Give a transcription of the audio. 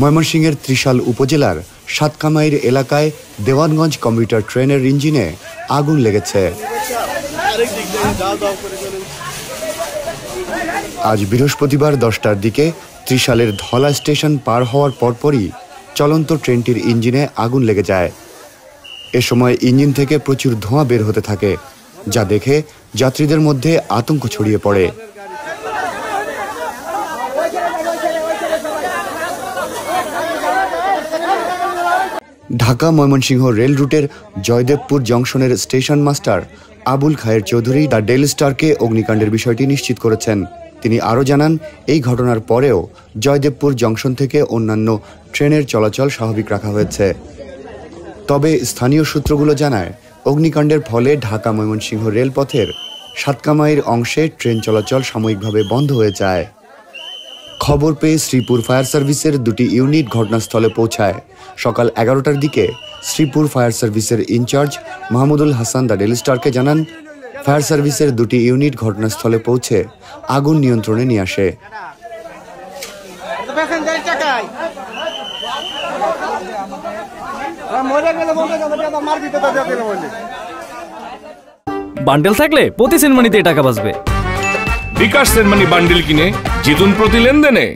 ময়মনসিংহের ত্রিশাল উপজেলার সাতকামাইর এলাকায় দেওয়ানগঞ্জ কমিউটার ট্রেনের ইঞ্জিনে আগুন লেগেছে। আজ বৃহস্পতিবার 10টার দিকে ত্রিশালের ধলা স্টেশন পার হওয়ার পরপরই চলন্ত ট্রেনটির ইঞ্জিনে আগুন লেগে যায়। এ সময় ইঞ্জিন থেকে প্রচুর ধোঁয়া বের হতে থাকে, যা দেখে যাত্রীদের মধ্যে আতঙ্ক ছড়িয়ে পড়ে। ঢাকা ময়মনসিংহ রেল রুটের জয়দেবপুর জংশনের station master Abul Khair Chowdhury the Daily স্টারকে অগ্নিকাণ্ডের বিষয়টি নিশ্চিত করেছেন। তিনি আরও জানান, এই ঘটনার পরেও জয়দেবপুর জংশন থেকে অন্যান্য ট্রেনের চলাচল স্বাভাবিক রাখা হয়েছে। তবে স্থানীয় সূত্রগুলো জানায়, অগ্নিকাণ্ডের ফলে ঢাকা ময়মনসিংহ রেলপথের সাতকামাইর অংশে ট্রেন চলাচল সাময়িকভাবে বন্ধ হয়ে যায়। খবর পেয়ে শ্রীপুর ফায়ার সার্ভিসের 2টি ইউনিট ঘটনাস্থলে পৌঁছায়। সকাল 11টার দিকে শ্রীপুর ফায়ার সার্ভিসের in charge Mahmudul Hasan the Daily স্টারকে জানান, ফায়ার সার্ভিসের 2টি ইউনিট ঘটনাস্থলে পৌঁছে আগুন নিয়ন্ত্রণে নিয়ে আসে। বান্ডেল থাকলে প্রতি সেনমানিতে টাকা বাঁচবে। বিকাশ সেনমানি বান্ডেল কিনে জিতুন প্রতি লেনদেনে।